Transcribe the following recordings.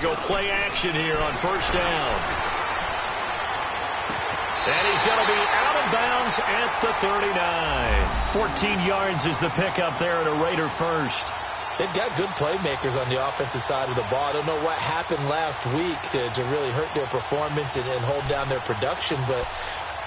go play action here on first down. And he's going to be out of bounds at the 39. 14 yards is the pickup there at a Raider first. They've got good playmakers on the offensive side of the ball. I don't know what happened last week to really hurt their performance and hold down their production, but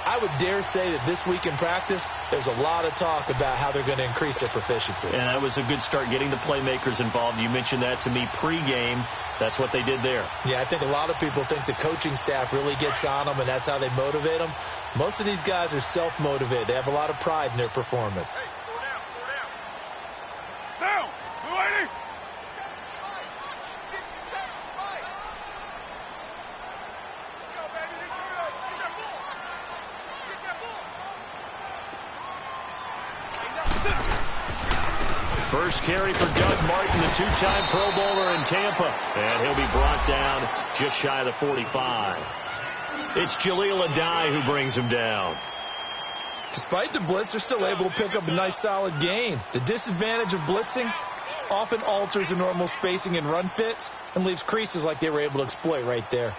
I would dare say that this week in practice, there's a lot of talk about how they're going to increase their proficiency. And that was a good start, getting the playmakers involved. You mentioned that to me pregame. That's what they did there. Yeah, I think a lot of people think the coaching staff really gets on them, and that's how they motivate them. Most of these guys are self-motivated. They have a lot of pride in their performance. Hey, down, lady. First carry for Doug Martin, the two-time Pro Bowler in Tampa. And he'll be brought down just shy of the 45. It's Jaleel Adai who brings him down. Despite the blitz, they're still able to pick up a nice solid gain. The disadvantage of blitzing often alters the normal spacing and run fits and leaves creases like they were able to exploit right there.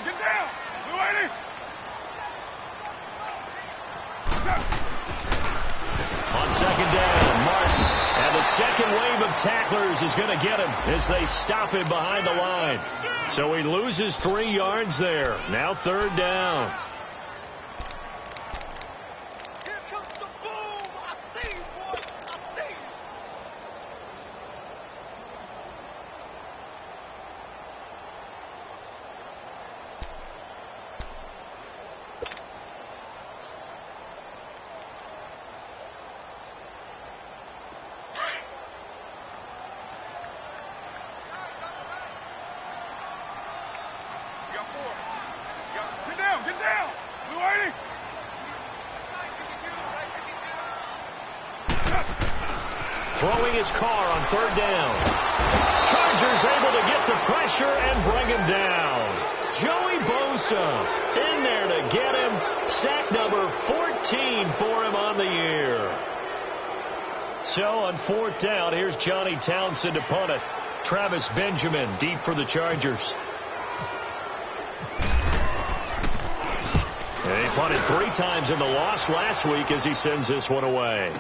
Get down, lady. On second down, Martin. And the second wave of tacklers is going to get him as they stop him behind the line. So he loses 3 yards there. Now third down. Here comes the boom. I see you, boy. I see you. Get down, blue lady. Throwing his car on third down. Chargers able to get the pressure and bring him down. Joey Bosa in there to get him. Sack number 14 for him on the year. So on fourth down, here's Johnny Townsend to punt it. Travis Benjamin deep for the Chargers. And he punted 3 times in the loss last week as he sends this one away.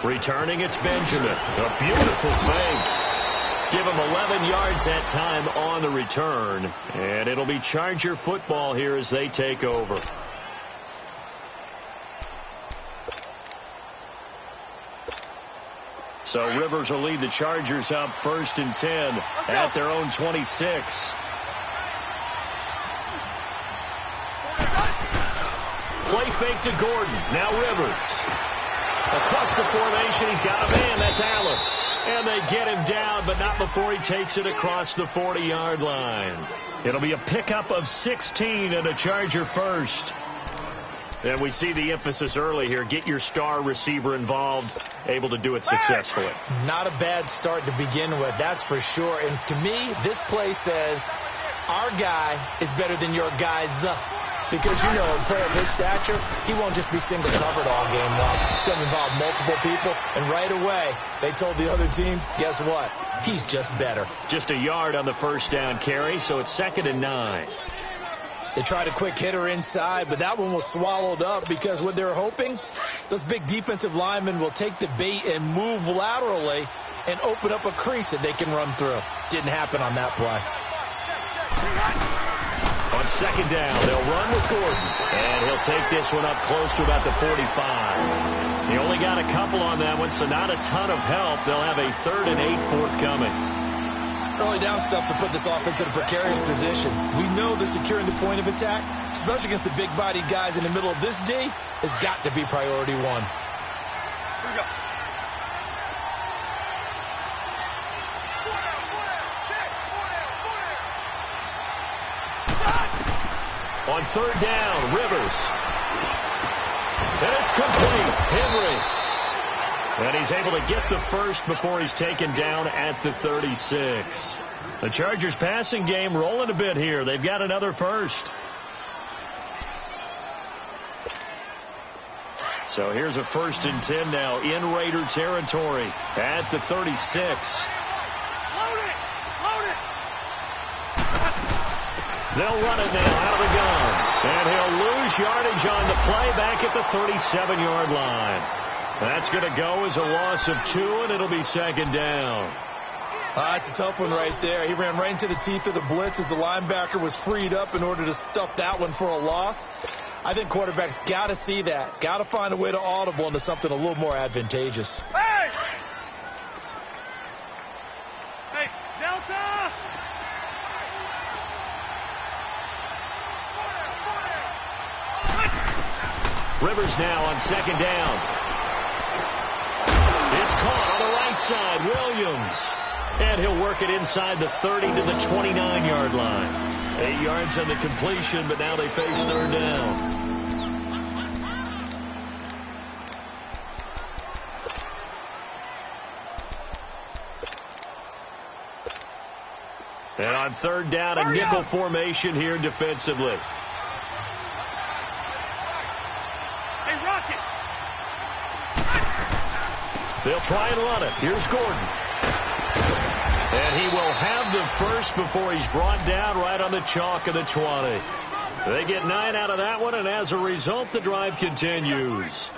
Returning, it's Benjamin. A beautiful fake. Give him 11 yards that time on the return. And it'll be Charger football here as they take over. So Rivers will lead the Chargers up 1st and 10 at their own 26. Play fake to Gordon. Now Rivers. Across the formation, he's got a man. That's Allen. And they get him down, but not before he takes it across the 40-yard line. It'll be a pickup of 16 and a Charger first. And we see the emphasis early here. Get your star receiver involved. Able to do it successfully. Not a bad start to begin with, that's for sure. And to me, this play says our guy is better than your guy's. Because, you know, a player of his stature, he won't just be single covered all game long. It's going to involve multiple people. And right away, they told the other team, guess what? He's just better. Just a yard on the first down carry, so it's 2nd and 9. They tried a quick hitter inside, but that one was swallowed up because what they're hoping, those big defensive linemen will take the bait and move laterally and open up a crease that they can run through. Didn't happen on that play. On second down, they'll run with Gordon. And he'll take this one up close to about the 45. He only got a couple on that one, so not a ton of help. They'll have a 3rd and 8 forthcoming. Early down stuff to put this offense in a precarious position. We know that securing the point of attack, especially against the big-bodied guys in the middle of this D, has got to be priority 1. Here we go. On third down, Rivers. And it's complete. Henry. And he's able to get the first before he's taken down at the 36. The Chargers passing game rolling a bit here. They've got another first. So here's a 1st and 10 now in Raider territory at the 36. Load it! Load it! They'll run it now out of the gun. And he'll lose yardage on the play back at the 37-yard line. That's going to go as a loss of 2, and it'll be 2nd down. That's a tough one right there. He ran right into the teeth of the blitz as the linebacker was freed up in order to stuff that one for a loss. I think quarterbacks got to see that. Got to find a way to audible into something a little more advantageous. Hey! Hey, Delta! Rivers now on 2nd down. It's caught on the right side. Williams. And he'll work it inside the 30 to the 29-yard line. 8 yards on the completion, but now they face 3rd down. And on 3rd down, a nickel formation here defensively. Hey, Rocket! They'll try and run it. Here's Gordon. And he will have the first before he's brought down right on the chalk of the 20. They get 9 out of that one, and as a result, the drive continues.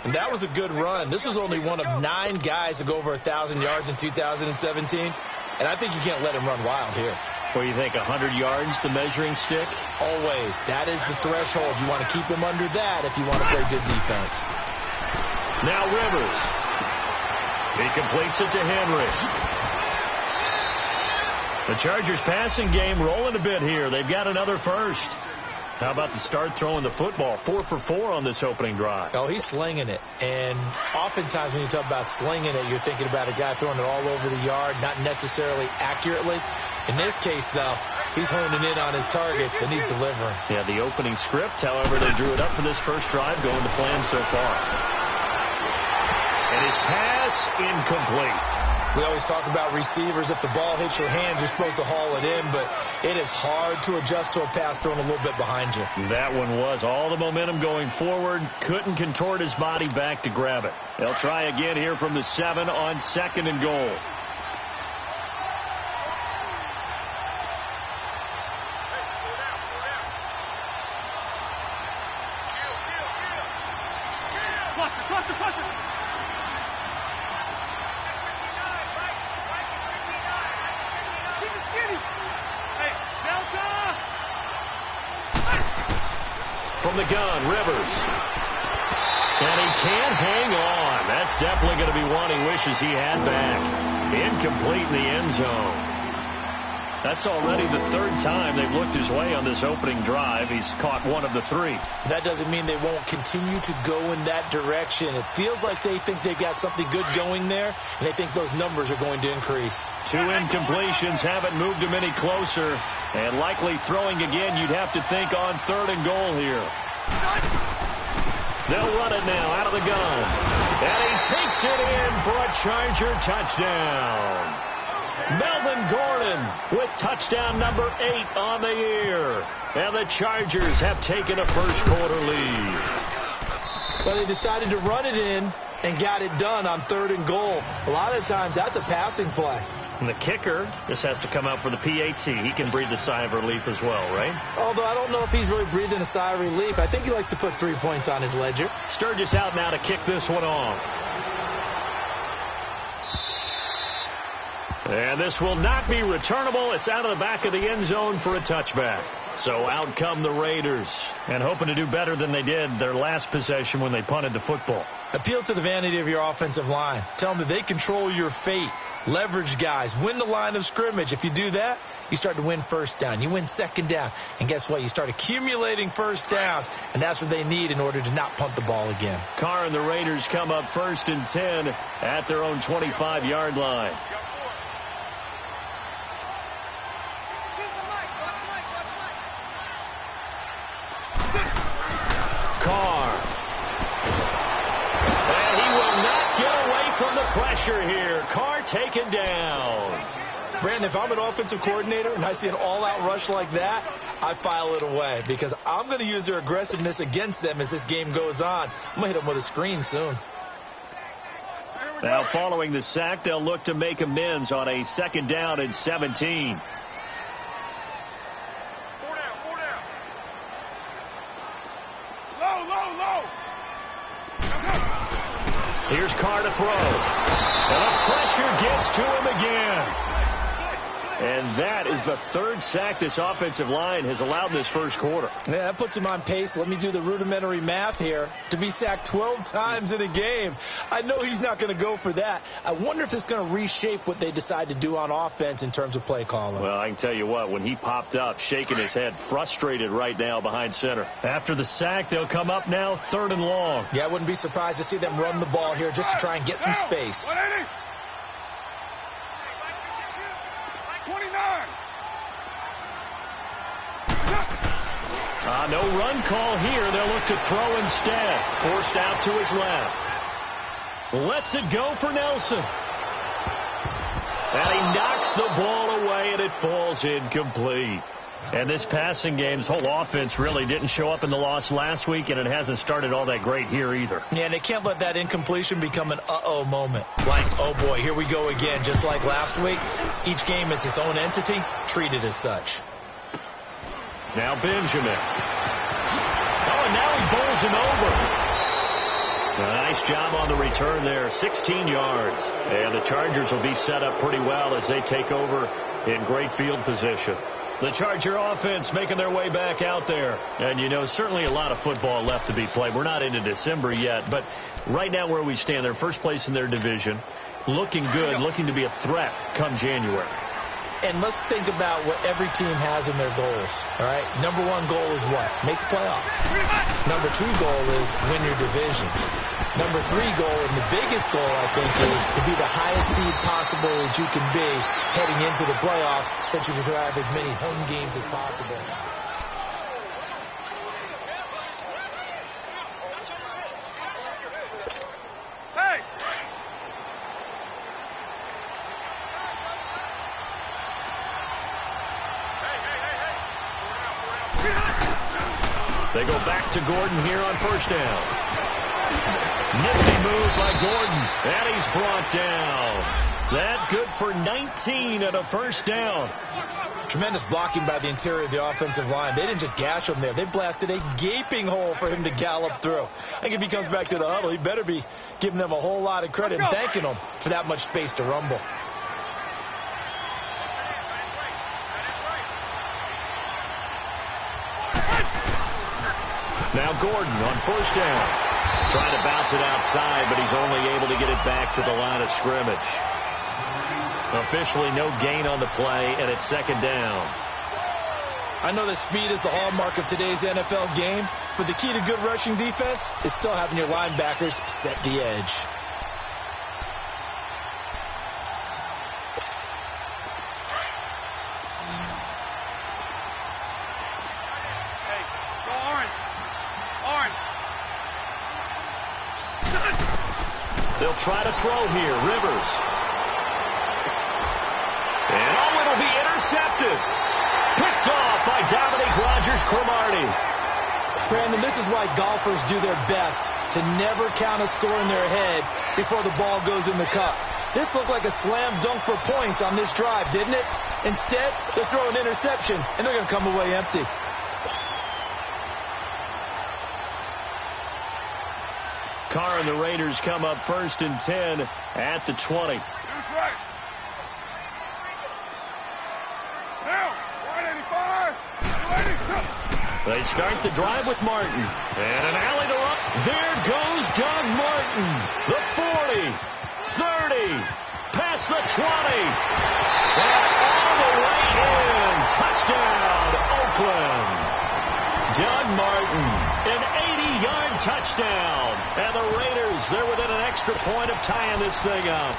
And that was a good run. This was only one of 9 guys to go over 1,000 yards in 2017. And I think you can't let him run wild here. What do you think, 100 yards, the measuring stick? Always. That is the threshold. You want to keep him under that if you want to play good defense. Now Rivers. He completes it to Henry. The Chargers passing game rolling a bit here. They've got another first. How about the start throwing the football? 4 for 4 on this opening drive. Oh, he's slinging it. And oftentimes when you talk about slinging it, you're thinking about a guy throwing it all over the yard, not necessarily accurately. In this case, though, he's honing in on his targets, and he's delivering. Yeah, the opening script, however, they drew it up for this first drive, going to plan so far. And his pass incomplete. We always talk about receivers. If the ball hits your hands, you're supposed to haul it in, but it is hard to adjust to a pass thrown a little bit behind you. That one was all the momentum going forward. Couldn't contort his body back to grab it. They'll try again here from the 7 on 2nd and goal. Cluster! From the gun, Rivers. And he can't hang on. That's definitely going to be one he wishes he had back. Incomplete in the end zone. That's already the 3rd time they've looked his way on this opening drive. He's caught 1 of the 3. That doesn't mean they won't continue to go in that direction. It feels like they think they've got something good going there, and they think those numbers are going to increase. 2 incompletions haven't moved him any closer. And likely throwing again, you'd have to think on 3rd and goal here. They'll run it now out of the gun. And he takes it in for a Charger touchdown. Melvin Gordon with touchdown number 8 on the year. And the Chargers have taken a first-quarter lead. Well, they decided to run it in and got it done on 3rd and goal. A lot of times, that's a passing play. And the kicker, this has to come out for the PAT. He can breathe a sigh of relief as well, right? Although I don't know if he's really breathing a sigh of relief. I think he likes to put 3 points on his ledger. Sturgis out now to kick this one off. And this will not be returnable. It's out of the back of the end zone for a touchback. So out come the Raiders, and hoping to do better than they did their last possession when they punted the football. Appeal to the vanity of your offensive line. Tell them that they control your fate. Leverage guys. Win the line of scrimmage. If you do that, you start to win 1st down. You win 2nd down. And guess what? You start accumulating 1st downs, and that's what they need in order to not punt the ball again. Carr and the Raiders come up 1st and 10 at their own 25-yard line. Carr. And he will not get away pressure here. Carr taken down. Brandon, if I'm an offensive coordinator and I see an all-out rush like that, I file it away because I'm going to use their aggressiveness against them as this game goes on. I'm going to hit them with a screen soon. Now, following the sack, they'll look to make amends on a 2nd down and 17. Here's Carr to throw. And the pressure gets to him again. And that is the 3rd sack this offensive line has allowed this first quarter. Yeah, that puts him on pace. Let me do the rudimentary math here. To be sacked 12 times in a game, I know he's not going to go for that. I wonder if it's going to reshape what they decide to do on offense in terms of play calling. Well, I can tell you what, when he popped up, shaking his head, frustrated right now behind center. After the sack, they'll come up now 3rd and long. Yeah, I wouldn't be surprised to see them run the ball here just to try and get some space. 29. No run call here. They'll look to throw instead. Forced out to his left. Lets it go for Nelson. And he knocks the ball away, and it falls incomplete. And this passing game's whole offense really didn't show up in the loss last week, and it hasn't started all that great here either. Yeah, and they can't let that incompletion become an uh-oh moment. Like, oh boy, here we go again, just like last week. Each game is its own entity, treated as such. Now Benjamin. Oh, and now he bowls him over. A nice job on the return there, 16 yards. And the Chargers will be set up pretty well as they take over in great field position. The Charger offense making their way back out there. And, you know, certainly a lot of football left to be played. We're not into December yet, but right now where we stand, they're first place in their division, looking good, looking to be a threat come January. And let's think about what every team has in their goals, all right? Number 1 goal is what? Make the playoffs. Number 2 goal is win your division. Number 3 goal, and the biggest goal, I think, is to be the highest seed possible that you can be heading into the playoffs so that you can have as many home games as possible. They go back to Gordon here on 1st down. Nifty move by Gordon, and he's brought down. That good for 19 and a 1st down. Tremendous blocking by the interior of the offensive line. They didn't just gash him there. They blasted a gaping hole for him to gallop through. I think if he comes back to the huddle, he better be giving them a whole lot of credit and thanking them for that much space to rumble. Now Gordon on 1st down. Trying to bounce it outside, but he's only able to get it back to the line of scrimmage. Officially no gain on the play, and it's 2nd down. I know that speed is the hallmark of today's NFL game, but the key to good rushing defense is still having your linebackers set the edge. They'll try to throw here. Rivers. And it'll be intercepted. Picked off by Dominique Rodgers-Cromartie. Brandon, this is why golfers do their best to never count a score in their head before the ball goes in the cup. This looked like a slam dunk for points on this drive, didn't it? Instead, they throw an interception, and they're going to come away empty. Carr and the Raiders come up 1st and 10 at the 20. They start the drive with Martin. And an alley to run. There goes Doug Martin. The 40, 30, past the 20. And all the way in. Touchdown, Oakland. Doug Martin, an 80-yard touchdown. And the Raiders, they're within an extra point of tying this thing up.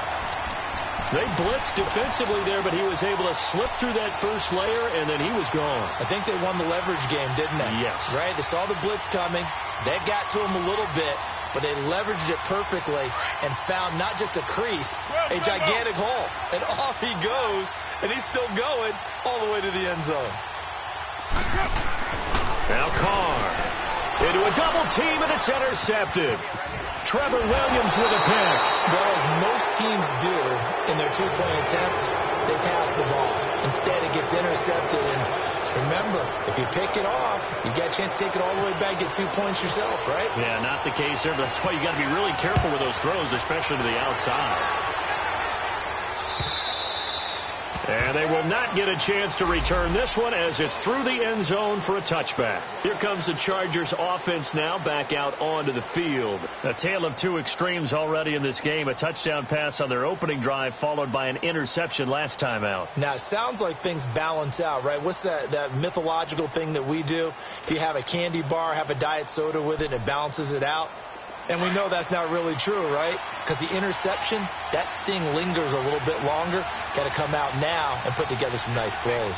They blitzed defensively there, but he was able to slip through that first layer, and then he was gone. I think they won the leverage game, didn't they? Yes. Right? They saw the blitz coming. That got to him a little bit. but they leveraged it perfectly and found not just a crease, a gigantic hole. And off he goes, and he's still going all the way to the end zone. Now Carr into a double team, and it's intercepted. Trevor Williams with a pick. Well, as most teams do in their two-point attempt, they pass the ball. Instead, it gets intercepted. And remember, if you pick it off, you got a chance to take it all the way back, get 2 points yourself, right? Yeah, not the case there. But that's why you got to be really careful with those throws, especially to the outside. And they will not get a chance to return this one as it's through the end zone for a touchback. Here comes the Chargers offense now back out onto the field. A tale of two extremes already in this game. A touchdown pass on their opening drive followed by an interception last time out. Now, it sounds like things balance out, right? What's that mythological thing that we do? If you have a candy bar, have a diet soda with it, and it balances it out. And we know that's not really true, right? Because the interception, that sting lingers a little bit longer. Got to come out now and put together some nice plays.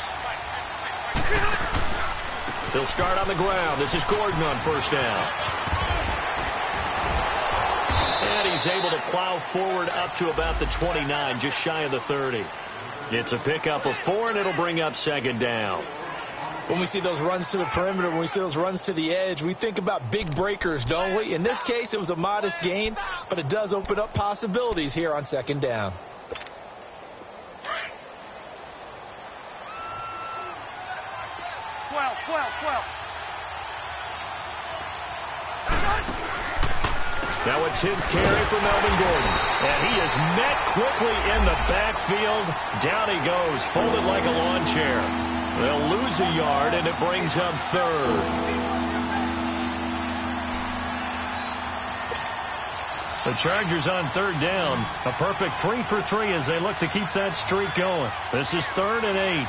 They'll start on the ground. This is Gordon on first down. And he's able to plow forward up to about the 29, just shy of the 30. It's a pickup of 4, and it'll bring up second down. When we see those runs to the perimeter, when we see those runs to the edge, we think about big breakers, don't we? In this case, it was a modest gain, but it does open up possibilities here on second down. Now a 10th carry for Melvin Gordon. And he is met quickly in the backfield. Down he goes, folded like a lawn chair. They'll lose a yard, and it brings up third. The Chargers on third down. A perfect 3 for 3 as they look to keep that streak going. This is 3rd and 8.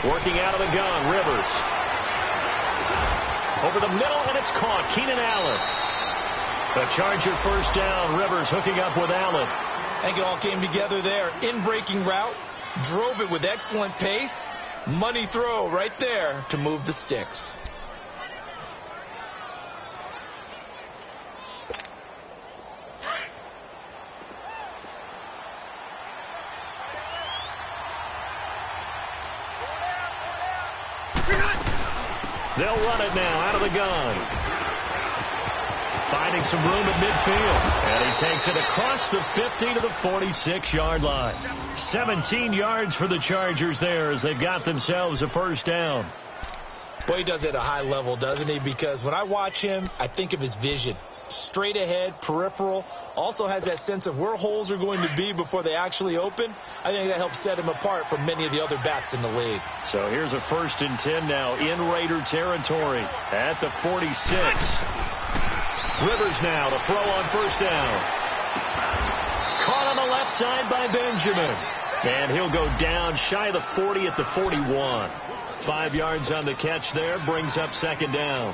Working out of the gun, Rivers. Over the middle, and it's caught. Keenan Allen. The Charger first down. Rivers hooking up with Allen. I think it all came together there. In-breaking route. Drove it with excellent pace. Money throw right there to move the sticks. They'll run it now out of the gun. Finding some room at midfield. And he takes it across the 50 to the 46-yard line. 17 yards for the Chargers there as they've got themselves a first down. Boy, he does it at a high level, doesn't he? Because when I watch him, I think of his vision. Straight ahead, peripheral. Also has that sense of where holes are going to be before they actually open. I think that helps set him apart from many of the other backs in the league. So here's a 1st and 10 now in Raider territory at the 46. Rivers now to throw on first down. Caught on the left side by Benjamin. And he'll go down shy of the 40 at the 41. 5 yards on the catch there, brings up second down.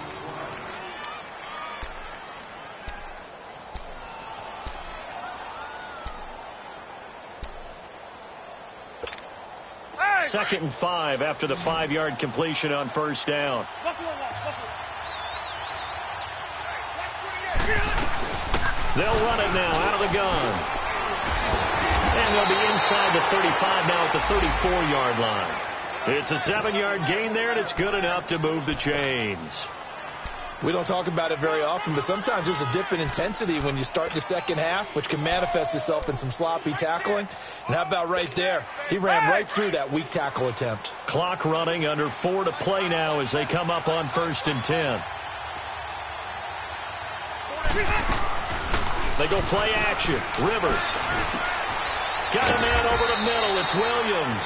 Second and 5 after the 5-yard completion on first down. They'll run it now out of the gun. And they'll be inside the 35 now at the 34-yard line. It's a 7-yard gain there, and it's good enough to move the chains. We don't talk about it very often, but sometimes there's a dip in intensity when you start the second half, which can manifest itself in some sloppy tackling. And how about right there? He ran right through that weak tackle attempt. Clock running, under 4 to play now as they come up on 1st and 10. They go play action. Rivers. Got a man over the middle. It's Williams.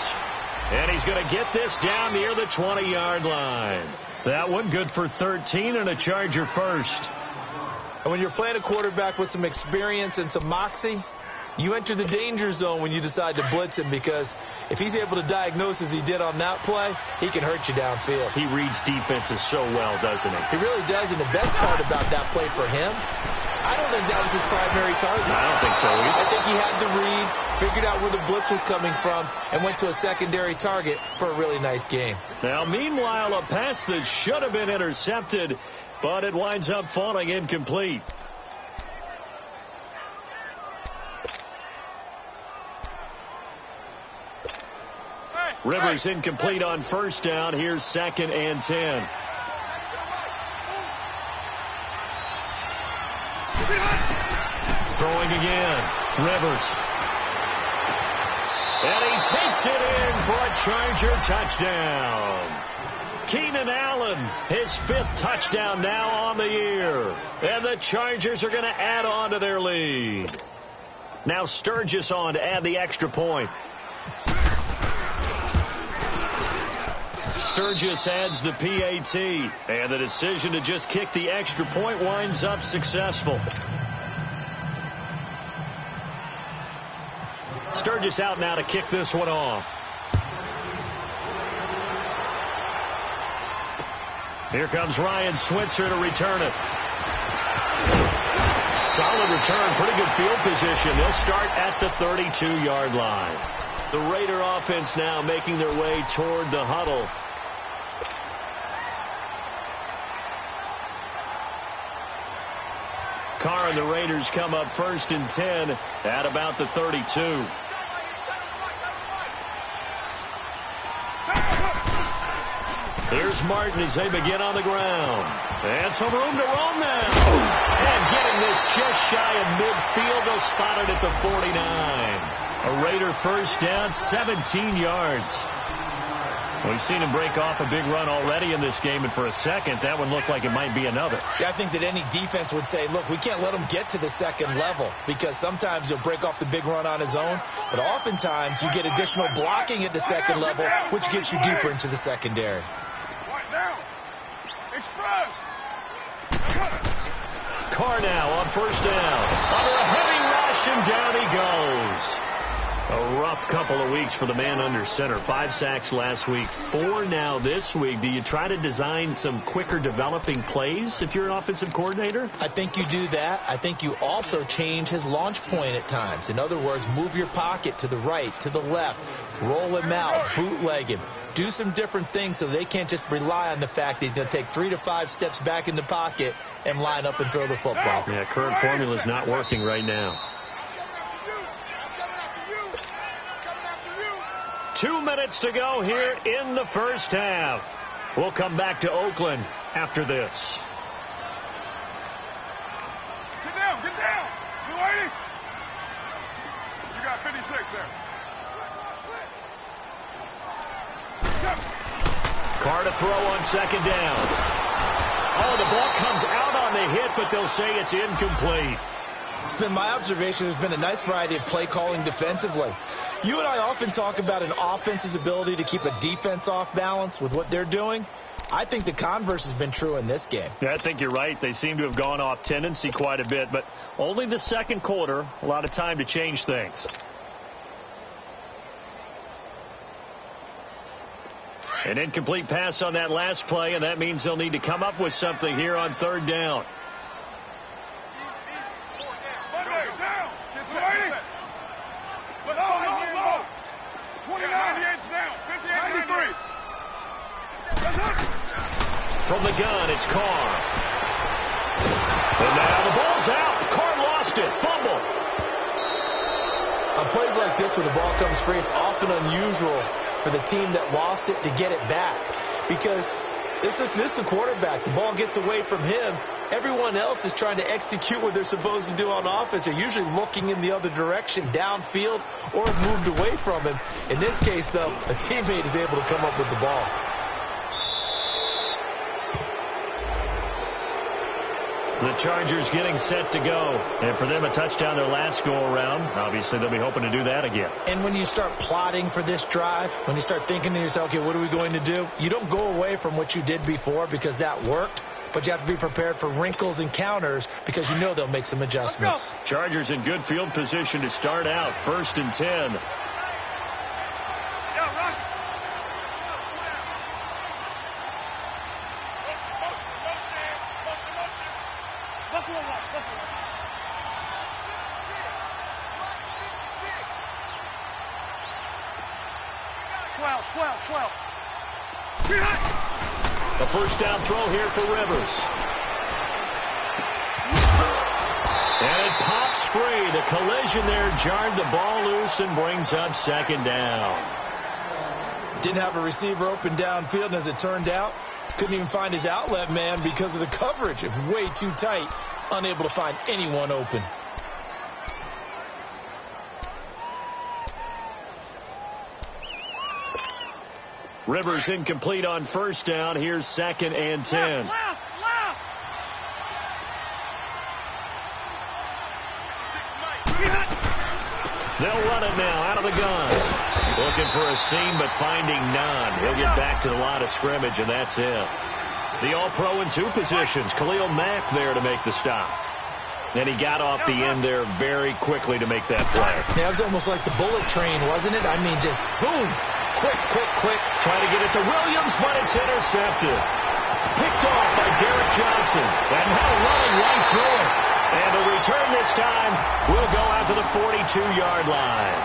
And he's going to get this down near the 20-yard line. That one good for 13 and a Charger first. And when you're playing a quarterback with some experience and some moxie, you enter the danger zone when you decide to blitz him, because if he's able to diagnose as he did on that play, he can hurt you downfield. He reads defenses so well, doesn't he? He really does, and the best part about that play for him I don't think that was his primary target. I don't think so either. I think he had the read, figured out where the blitz was coming from, and went to a secondary target for a really nice game. Now, meanwhile, a pass that should have been intercepted, but it winds up falling incomplete. Rivers incomplete on first down. Here's 2nd and 10. Throwing again. Rivers. And he takes it in for a Charger touchdown. Keenan Allen, his 5th touchdown now on the year. And the Chargers are going to add on to their lead. Now Sturgis on to add the extra point. Sturgis adds the PAT, and the decision to just kick the extra point winds up successful. Sturgis out now to kick this one off. Here comes Ryan Switzer to return it. Solid return, pretty good field position. They'll start at the 32-yard line. The Raider offense now making their way toward the huddle. Carr and the Raiders come up 1st and 10 at about the 32. Here's Martin as they begin on the ground. And some room to roam now. And getting this just shy of midfield. They'll spot it at the 49. A Raider first down, 17 yards. We've seen him break off a big run already in this game, and for a second, that one looked like it might be another. Yeah, I think that any defense would say, look, we can't let him get to the second level, because sometimes he'll break off the big run on his own, but oftentimes you get additional blocking at the second level, which gets you deeper into the secondary. Carr now on first down. Under a heavy rush, and down he goes. A rough couple of weeks for the man under center. 5 sacks last week, 4 now this week. Do you try to design some quicker developing plays if you're an offensive coordinator? I think you do that. I think you also change his launch point at times. In other words, move your pocket to the right, to the left, roll him out, bootleg him. Do some different things so they can't just rely on the fact that he's going to take 3 to 5 steps back in the pocket and line up and throw the football. Yeah, current formula is not working right now. 2 minutes to go here in the first half. We'll come back to Oakland after this. Get down, get down. You lady. You got 56 there. Carr to throw on second down. Oh, the ball comes out on the hit, but they'll say it's incomplete. It's been my observation there's been a nice variety of play calling defensively. You and I often talk about an offense's ability to keep a defense off balance with what they're doing. I think the converse has been true in this game. Yeah, I think you're right. They seem to have gone off tendency quite a bit, but only the second quarter, a lot of time to change things. An incomplete pass on that last play, and that means they'll need to come up with something here on third down. From the gun, it's Carr. And now the ball's out. Carr lost it. Fumble. On plays like this where the ball comes free, it's often unusual for the team that lost it to get it back. Because this is the quarterback. The ball gets away from him. Everyone else is trying to execute what they're supposed to do on offense. They're usually looking in the other direction, downfield, or moved away from him. In this case, though, a teammate is able to come up with the ball. The Chargers getting set to go. And for them, a touchdown their last go-around. Obviously, they'll be hoping to do that again. And when you start plotting for this drive, when you start thinking to yourself, okay, what are we going to do? You don't go away from what you did before because that worked. But you have to be prepared for wrinkles and counters because you know they'll make some adjustments. Chargers in good field position to start out. 1st and 10. 12. A first down throw here for Rivers. And it pops free. The collision there jarred the ball loose and brings up second down. Didn't have a receiver open downfield, and as it turned out, couldn't even find his outlet man because of the coverage. It was way too tight, unable to find anyone open. Rivers incomplete on first down. Here's 2nd and 10. Left. They'll run it now out of the gun. Looking for a seam, but finding none. He'll get back to the line of scrimmage, and that's it. The All-Pro in 2 positions. Khalil Mack there to make the stop. And he got off the end there very quickly to make that play. Yeah, it was almost like the bullet train, wasn't it? I mean, just zoom. Quick. Trying to get it to Williams, but it's intercepted. Picked off by Derek Johnson. And now running right through it. And the return this time will go out to the 42-yard line.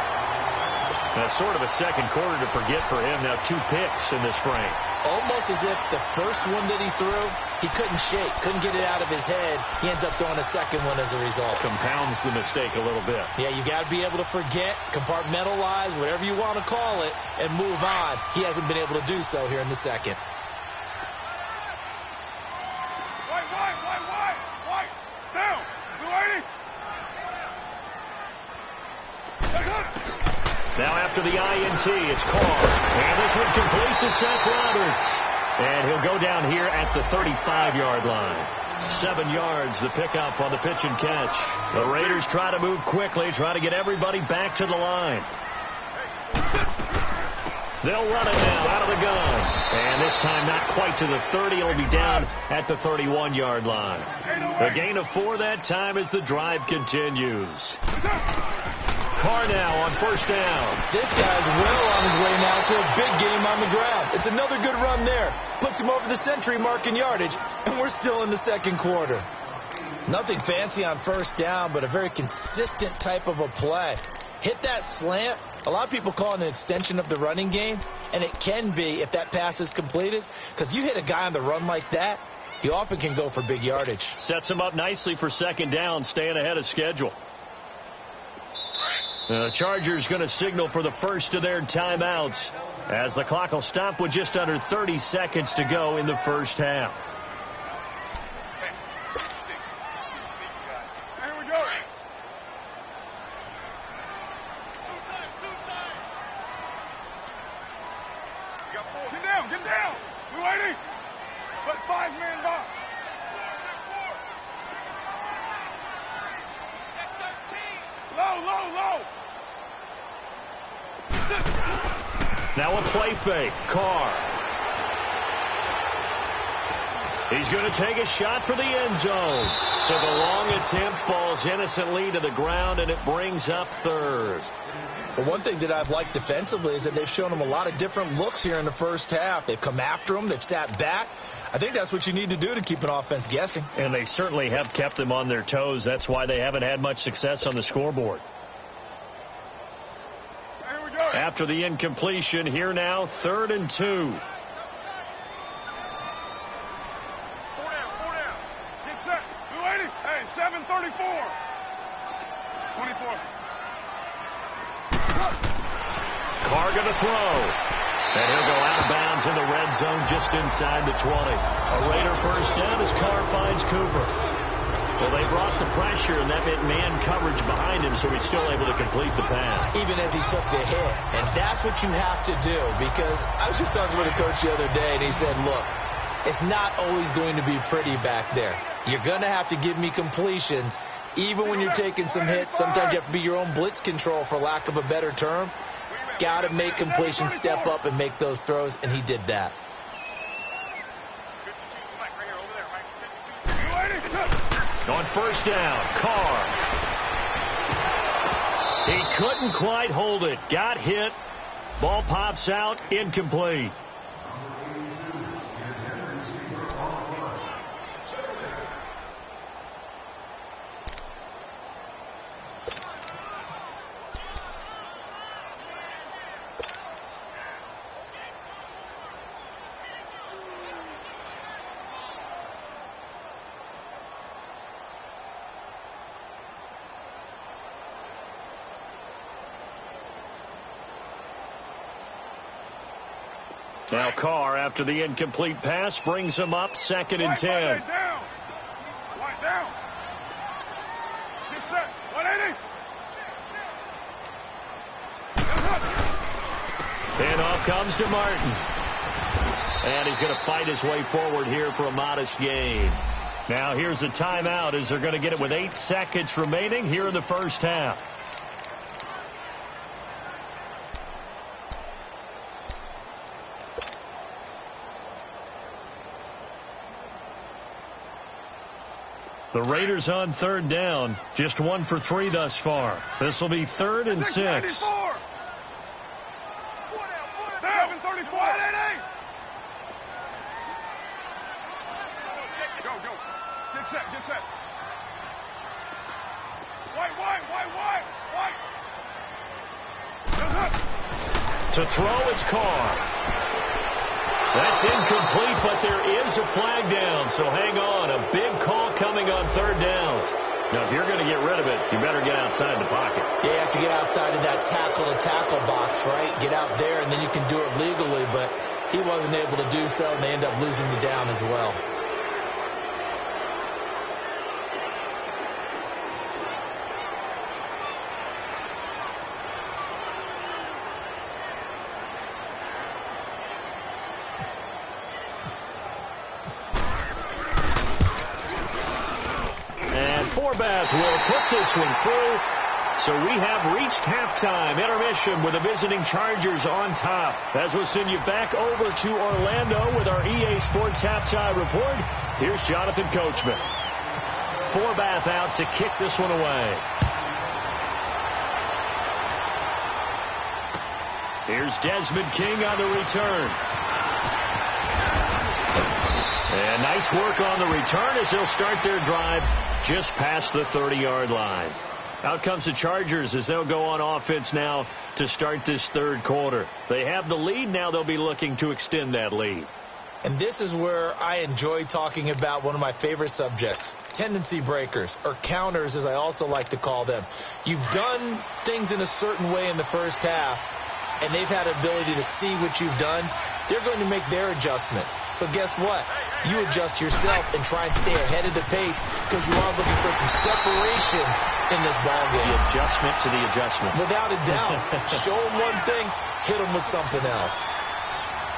That's sort of a second quarter to forget for him. Now 2 picks in this frame. Almost as if the first one that he threw, he couldn't shake, couldn't get it out of his head. He ends up throwing a second one as a result. Compounds the mistake a little bit. Yeah, you got to be able to forget, compartmentalize, whatever you want to call it, and move on. He hasn't been able to do so here in the second. White. Down. Blue 80. Now after the INT, it's Carr. And this one complete to Seth Roberts. And he'll go down here at the 35-yard line. 7 yards, the pickup on the pitch and catch. The Raiders try to move quickly, try to get everybody back to the line. They'll run it now out of the gun. And this time not quite to the 30. It'll be down at the 31-yard line. A gain of 4 that time as the drive continues. Carr now on first down. This guy's well on his way now to a big game on the ground. It's another good run there. Puts him over the century mark in yardage, and we're still in the second quarter. Nothing fancy on first down, but a very consistent type of a play. Hit that slant. A lot of people call it an extension of the running game, and it can be if that pass is completed, because you hit a guy on the run like that, he often can go for big yardage. Sets him up nicely for second down, staying ahead of schedule. The Chargers going to signal for the first of their timeouts as the clock will stop with just under 30 seconds to go in the first half. Here we go. Get down. Blue 80. But 5-man box. Low. Now a play fake. Carr. He's going to take a shot for the end zone. So the long attempt falls innocently to the ground, and it brings up third. But one thing that I've liked defensively is that they've shown him a lot of different looks here in the first half. They've come after him. They've sat back. I think that's what you need to do to keep an offense guessing. And they certainly have kept them on their toes. That's why they haven't had much success on the scoreboard. Here we go. After the incompletion, here now, 3rd and 2. 4 down. Get set. Blue 80. Hey, 7:34. It's 24. Carr going to throw. And he'll go out of bounds in the red zone just inside the 20. A Raider first down as Carr finds Cooper. Well, they brought the pressure, and that meant man coverage behind him, so he's still able to complete the pass. Even as he took the hit. And that's what you have to do, because I was just talking with a coach the other day, and he said, look, it's not always going to be pretty back there. You're going to have to give me completions. Even when you're taking some hits, sometimes you have to be your own blitz control, for lack of a better term. Got to make completions, step up, and make those throws, and he did that. On first down, Carr. He couldn't quite hold it. Got hit. Ball pops out, incomplete. Now Carr, after the incomplete pass, brings him up 2nd and 10. Down. White down. Get set. 180. And off comes to Martin. And he's going to fight his way forward here for a modest gain. Now here's a timeout as they're going to get it with 8 seconds remaining here in the first half. The Raiders on 3rd down. Just 1 for 3 thus far. This will be 3rd and 6. 734. Go. Get set. White. To throw, it's Carr. That's incomplete, but there is a flag down, so hang on. A big call coming on 3rd down. Now, if you're going to get rid of it, you better get outside the pocket. Yeah, you have to get outside of that tackle-to-tackle box, right? Get out there, and then you can do it legally, but he wasn't able to do so, and they end up losing the down as well. Forbath will put this one through. So we have reached halftime. Intermission with the visiting Chargers on top. As we'll send you back over to Orlando with our EA Sports Halftime Report, here's Jonathan Coachman. Forbath out to kick this one away. Here's Desmond King on the return. And nice work on the return as they'll start their drive just past the 30-yard line. Out comes the Chargers as they'll go on offense now to start this 3rd quarter. They have the lead. Now they'll be looking to extend that lead. And this is where I enjoy talking about one of my favorite subjects, tendency breakers, or counters as I also like to call them. You've done things in a certain way in the first half, and they've had ability to see what you've done. They're going to make their adjustments. So guess what? You adjust yourself and try and stay ahead of the pace because you are looking for some separation in this ball game. The adjustment to the adjustment. Without a doubt. Show them one thing, hit them with something else.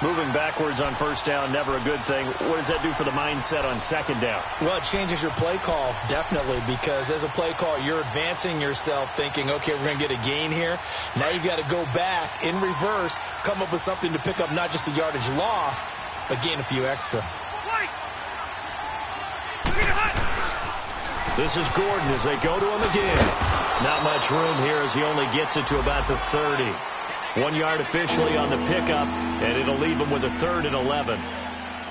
Moving backwards on 1st down, never a good thing. What does that do for the mindset on 2nd down? Well, it changes your play call, definitely, because as a play call, you're advancing yourself thinking, okay, we're going to get a gain here. Now you've got to go back in reverse, come up with something to pick up not just the yardage lost, but gain a few extra. This is Gordon as they go to him again. Not much room here as he only gets it to about the 30. 1 yard officially on the pickup, and it'll leave him with a 3rd and 11.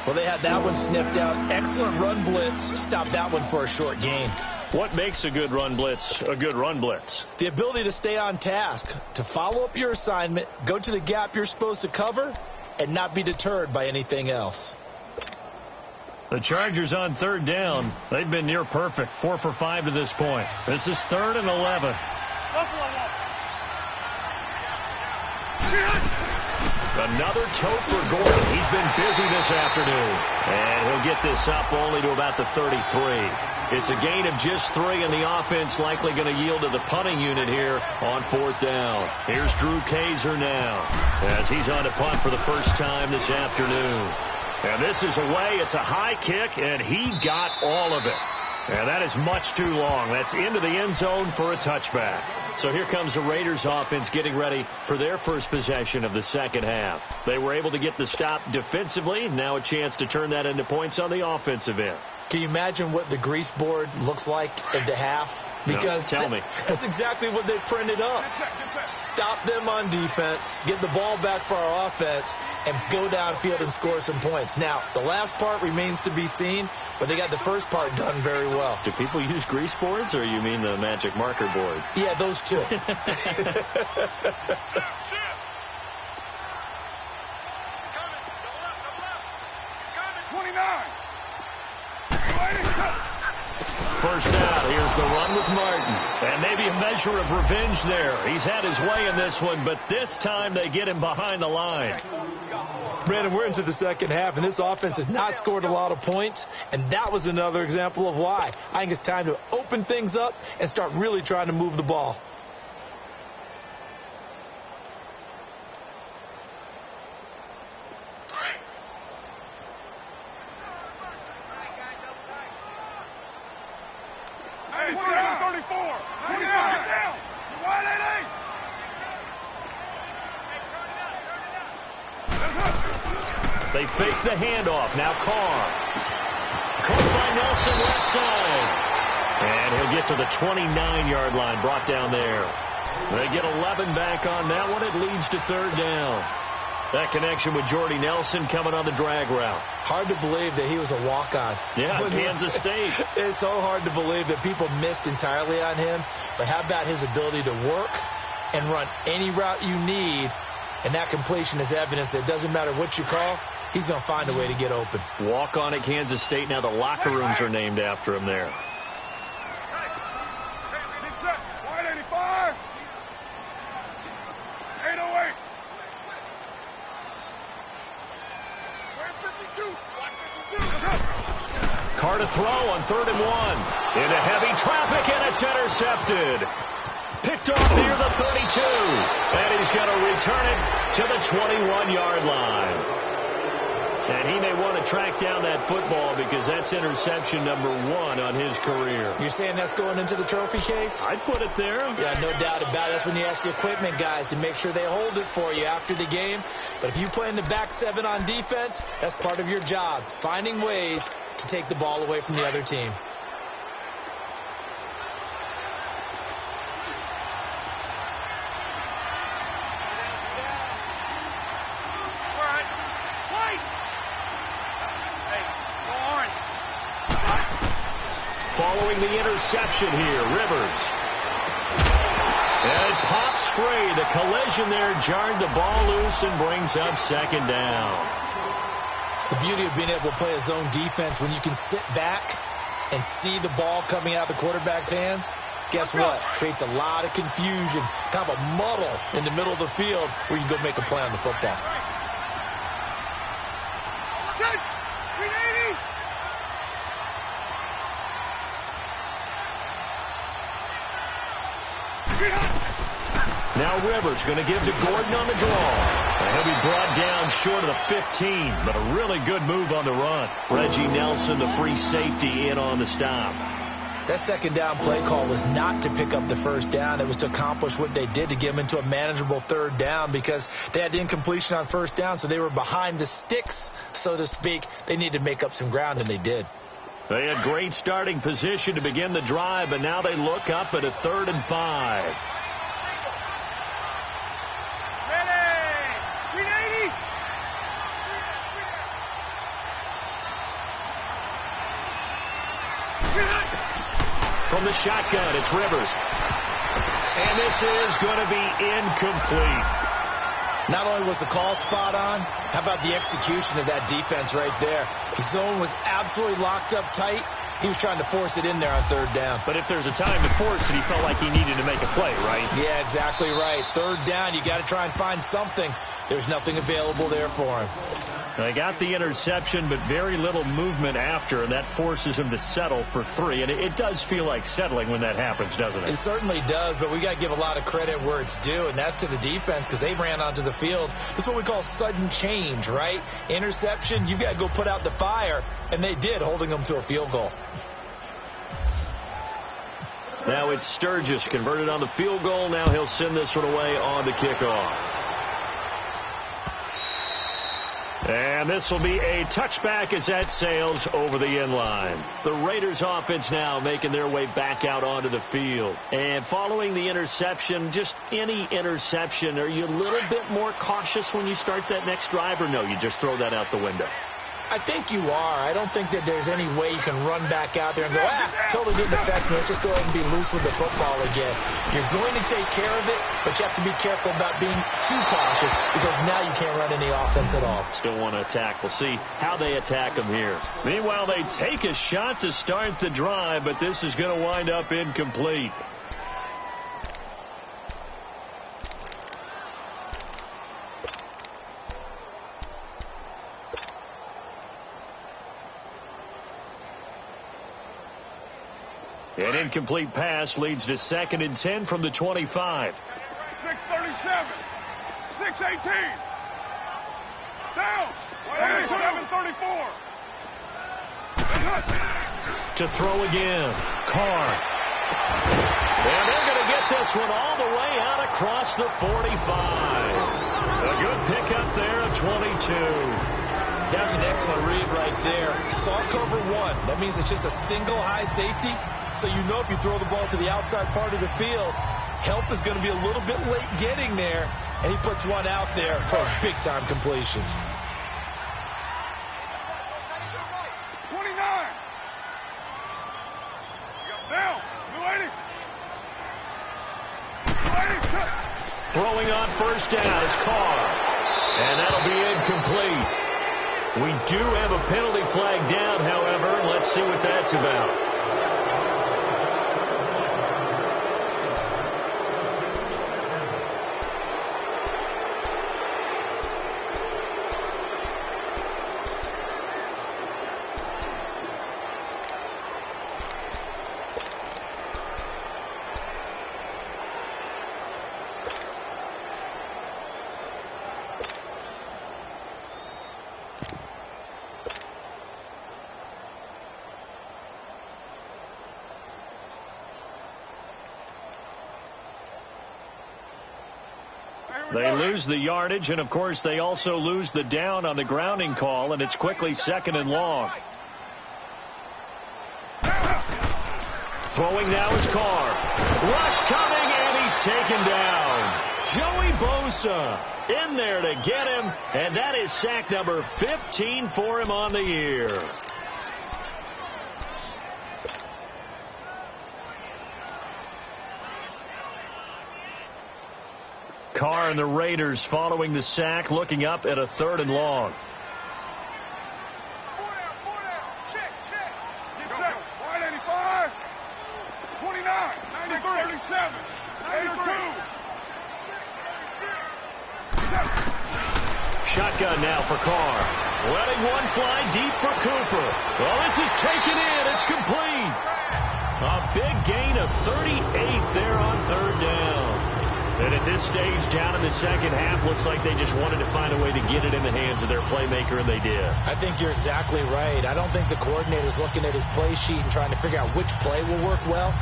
Well, they had that one sniffed out. Excellent run blitz. Stopped that one for a short gain. What makes a good run blitz a good run blitz? The ability to stay on task, to follow up your assignment, go to the gap you're supposed to cover, and not be deterred by anything else. The Chargers on 3rd down. They've been near perfect. 4 for 5 to this point. This is 3rd and 11. Another tote for Gordon. He's been busy this afternoon. And he'll get this up only to about the 33. It's a gain of just 3, and the offense likely going to yield to the punting unit here on 4th down. Here's Drew Kaiser now as he's on to punt for the first time this afternoon. And this is away. It's a high kick, and he got all of it. And that is much too long. That's into the end zone for a touchback. So here comes the Raiders offense getting ready for their first possession of the second half. They were able to get the stop defensively. Now a chance to turn that into points on the offensive end. Can you imagine what the grease board looks like at the half? Because no, tell me. That's exactly what they printed up. Stop them on defense, get the ball back for our offense, and go downfield and score some points. Now, the last part remains to be seen, but they got the first part done very well. Do people use grease boards, or you mean the magic marker boards? Yeah, those two. 29. First down, here's the run with Martin. And maybe a measure of revenge there. He's had his way in this one, but this time they get him behind the line. Brandon, we're into the second half, and this offense has not scored a lot of points, and that was another example of why. I think it's time to open things up and start really trying to move the ball. Hey, 34. Get down. Wide 88. They fake the handoff. Now Carr. Caught by Nelson left side. And he'll get to the 29-yard line, brought down there. They get 11 back on that one. It leads to third down. That connection with Jordy Nelson coming on the drag route. Hard to believe that he was a walk-on. Yeah, Kansas State. It's so hard to believe that people missed entirely on him. But how about his ability to work and run any route you need? And that completion is evidence that it doesn't matter what you call, he's going to find a way to get open. Walk on at Kansas State. Now the locker rooms are named after him there. Big set. Wide 85. 808. Carr to throw on 3rd and 1. Into heavy traffic, and it's intercepted. Picked off near the 32. And he's going to return it to the 21-yard line. And he may want to track down that football because that's interception number 1 on his career. You're saying that's going into the trophy case? I'd put it there. Yeah, no doubt about it. That's when you ask the equipment guys to make sure they hold it for you after the game. But if you play in the back 7 on defense, that's part of your job, finding ways to take the ball away from the other team. Following the interception here, Rivers. And it pops free. The collision there jarred the ball loose and brings up second down. The beauty of being able to play a zone defense when you can sit back and see the ball coming out of the quarterback's hands, guess what? Creates a lot of confusion, kind of a muddle in the middle of the field where you can go make a play on the football. Now Rivers going to give to Gordon on the draw. And he'll be brought down short of the 15, but a really good move on the run. Reggie Nelson, the free safety, in on the stop. That second down play call was not to pick up the first down. It was to accomplish what they did to get them into a manageable third down because they had incompletion on first down, so they were behind the sticks, so to speak. They needed to make up some ground, and they did. They had great starting position to begin the drive, but now they look up at a 3rd and 5. From the shotgun, it's Rivers. And this is going to be incomplete. Not only was the call spot on, how about the execution of that defense right there? The zone was absolutely locked up tight. He was trying to force it in there on 3rd down. But if there's a time to force it, he felt like he needed to make a play, right? Yeah, exactly right. 3rd down, you got to try and find something. There's nothing available there for him. They got the interception, but very little movement after, and that forces him to settle for 3. And it does feel like settling when that happens, doesn't it? It certainly does, but we got to give a lot of credit where it's due, and that's to the defense because they ran onto the field. This is what we call sudden change, right? Interception, you've got to go put out the fire, and they did, holding them to a field goal. Now it's Sturgis converted on the field goal. Now he'll send this one away on the kickoff. And this will be a touchback as that sails over the end line. The Raiders offense now making their way back out onto the field. And following the interception, just any interception, are you a little bit more cautious when you start that next drive, or no, you just throw that out the window? I think you are. I don't think that there's any way you can run back out there and go, totally didn't affect me. Let's just go ahead and be loose with the football again. You're going to take care of it, but you have to be careful about being too cautious because now you can't run any offense at all. Still want to attack. We'll see how they attack them here. Meanwhile, they take a shot to start the drive, but this is going to wind up incomplete. An incomplete pass leads to 2nd and 10 from the 25. 6:37. 6:18. Down. 7:34. To throw again. Carr. And they're going to get this one all the way out across the 45. A good pickup there at 22. That was an excellent read right there. Saw cover 1. That means it's just a single high safety. So you know if you throw the ball to the outside part of the field, help is going to be a little bit late getting there. And he puts one out there for a big-time completion. 29. Down. Throwing on first down is Carr. And that'll be incomplete. We do have a penalty flag down, however. Let's see what that's about. They lose the yardage, and, of course, they also lose the down on the grounding call, and it's quickly 2nd and long. Throwing now is Carr. Rush coming, and he's taken down. Joey Bosa in there to get him, and that is sack number 15 for him on the year. Carr and the Raiders following the sack, looking up at a 3rd and long. 4 down. Check. Get set. Wide 85. 29. 37. 82. Shotgun now for Carr. Letting one fly deep for Cooper. Well, this is taken in. It's complete. A big gain of 38 there on 3rd down. And at this stage, down in the second half, looks like they just wanted to find a way to get it in the hands of their playmaker, and they did. I think you're exactly right. I don't think the coordinator's looking at his play sheet and trying to figure out which play will work well.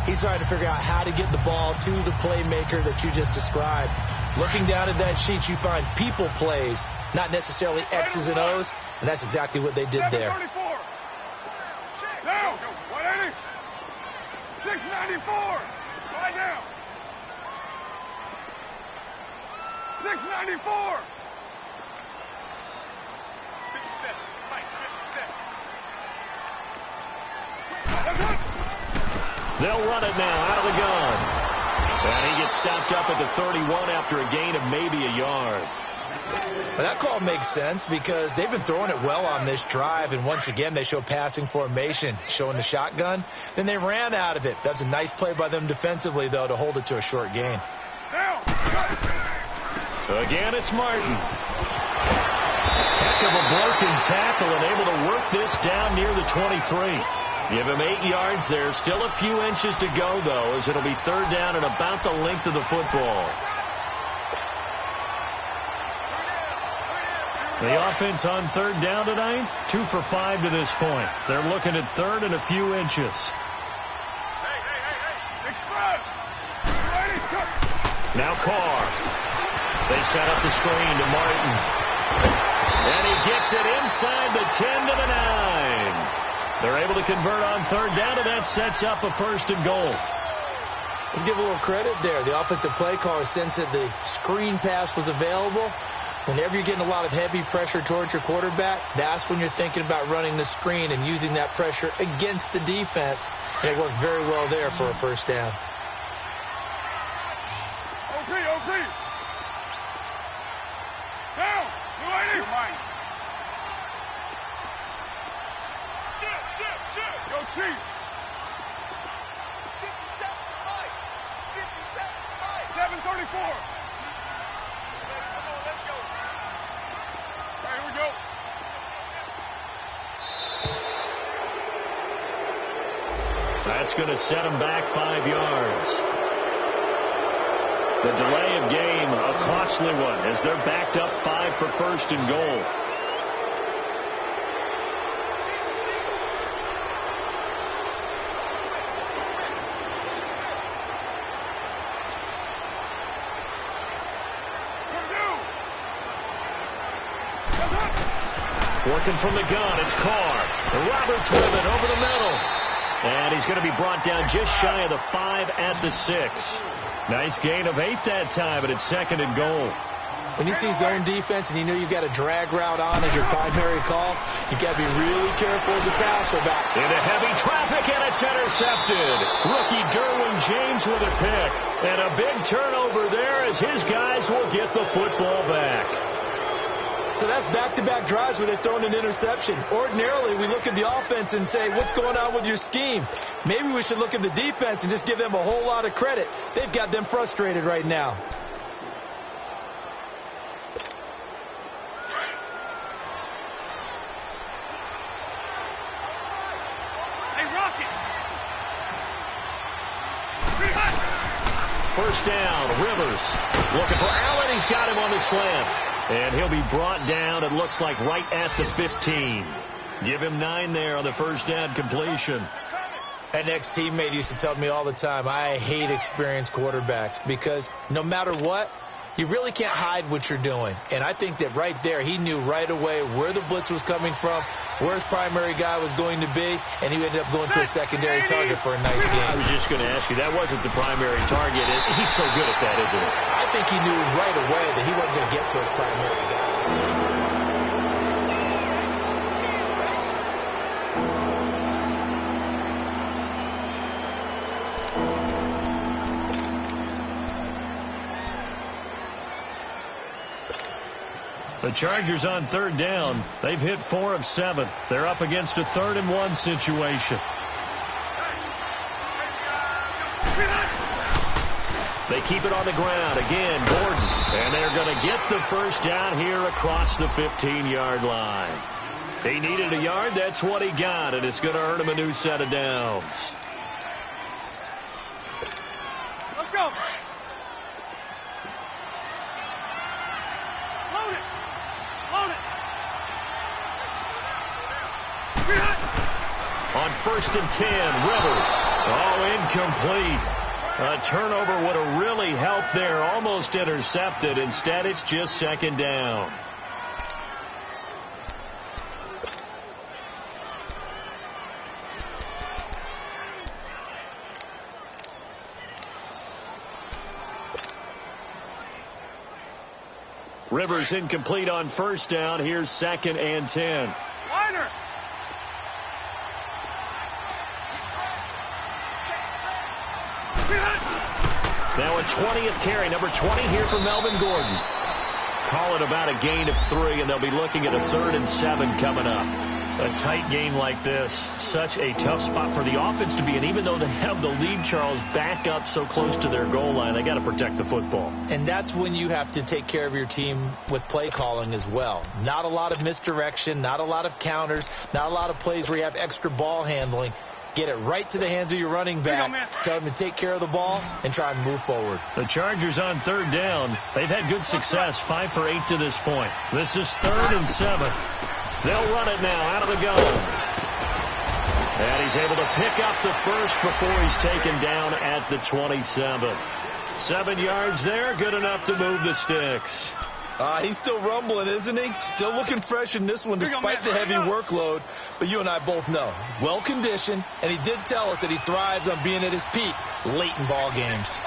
He's trying to figure out how to get the ball to the playmaker that you just described. Looking down at that sheet, you find people plays, not necessarily X's and O's, and that's exactly what they did there. 734. Down. 180. 694. Lie down. 694. 57. Mike, 57. They'll run it now out of the gun. And he gets stopped up at the 31 after a gain of maybe a yard. Well, that call makes sense because they've been throwing it well on this drive, and once again they show passing formation, showing the shotgun. Then they ran out of it. That's a nice play by them defensively, though, to hold it to a short gain. Down. Again, it's Martin. Heck of a broken tackle and able to work this down near the 23. Give him 8 yards there. Still a few inches to go, though, as it'll be 3rd down and about the length of the football. The offense on 3rd down tonight, 2 for 5 to this point. They're looking at 3rd and a few inches. Express. Now Carr. They set up the screen to Martin. And he gets it inside the 10 to the 9. They're able to convert on 3rd down, and that sets up a 1st and goal. Let's give a little credit there. The offensive play caller sensed that the screen pass was available. Whenever you're getting a lot of heavy pressure towards your quarterback, that's when you're thinking about running the screen and using that pressure against the defense. And it worked very well there for a first down. OP. Down. New 80. Shit. Go Chief. 7:34. Come on, let's go. All right, here we go. That's going to set him back 5 yards. The delay of game, a costly one, as they're backed up 5 for first and goal. Working from the gun, it's Carr. Roberts with it over the middle. And he's going to be brought down just shy of the 5 at the 6. Nice gain of 8 that time, but it's second and goal. When you see zone defense and you know you've got a drag route on as your primary call, you've got to be really careful as a passer back. Into heavy traffic, and it's intercepted. Rookie Derwin James with a pick. And a big turnover there as his guys will get the football back. So that's back-to-back drives where they've thrown an interception. Ordinarily, we look at the offense and say, what's going on with your scheme? Maybe we should look at the defense and just give them a whole lot of credit. They've got them frustrated right now. Hey, Rocket. First down, Rivers. Looking for Allen. He's got him on the slant. And he'll be brought down, it looks like, right at the 15. Give him 9 there on the first down completion. An ex-teammate used to tell me all the time, I hate experienced quarterbacks because no matter what, you really can't hide what you're doing. And I think that right there, he knew right away where the blitz was coming from, where his primary guy was going to be, and he ended up going to a secondary target for a nice game. I was just going to ask you, that wasn't the primary target. He's so good at that, isn't he? I think he knew right away that he wasn't going to get to his primary guy. The Chargers on third down. They've hit 4 of 7. They're up against a 3rd and 1 situation. They keep it on the ground. Again, Gordon. And they're going to get the first down here across the 15-yard line. He needed a yard. That's what he got. And it's going to earn him a new set of downs. Let's go. Load it. On 1st and 10, Rivers. Oh, incomplete. A turnover would have really helped there. Almost intercepted. Instead, it's just second down. Rivers incomplete on first down. Here's 2nd and 10. Liner. Now a 20th carry, number 20 here for Melvin Gordon. Call it about a gain of 3, and they'll be looking at a 3rd and 7 coming up. A tight game like this, such a tough spot for the offense to be in. Even though they have the lead, Charles, back up so close to their goal line, they got to protect the football. And that's when you have to take care of your team with play calling as well. Not a lot of misdirection, not a lot of counters, not a lot of plays where you have extra ball handling. Get it right to the hands of your running back. Tell them to take care of the ball and try and move forward. The Chargers on third down. They've had good success, 5 for 8 to this point. This is 3rd and 7. They'll run it now out of the gun. And he's able to pick up the first before he's taken down at the 27. 7 yards there, good enough to move the sticks. He's still rumbling, isn't he? Still looking fresh in this one despite the heavy workload. But you and I both know, well-conditioned, and he did tell us that he thrives on being at his peak late in ball games.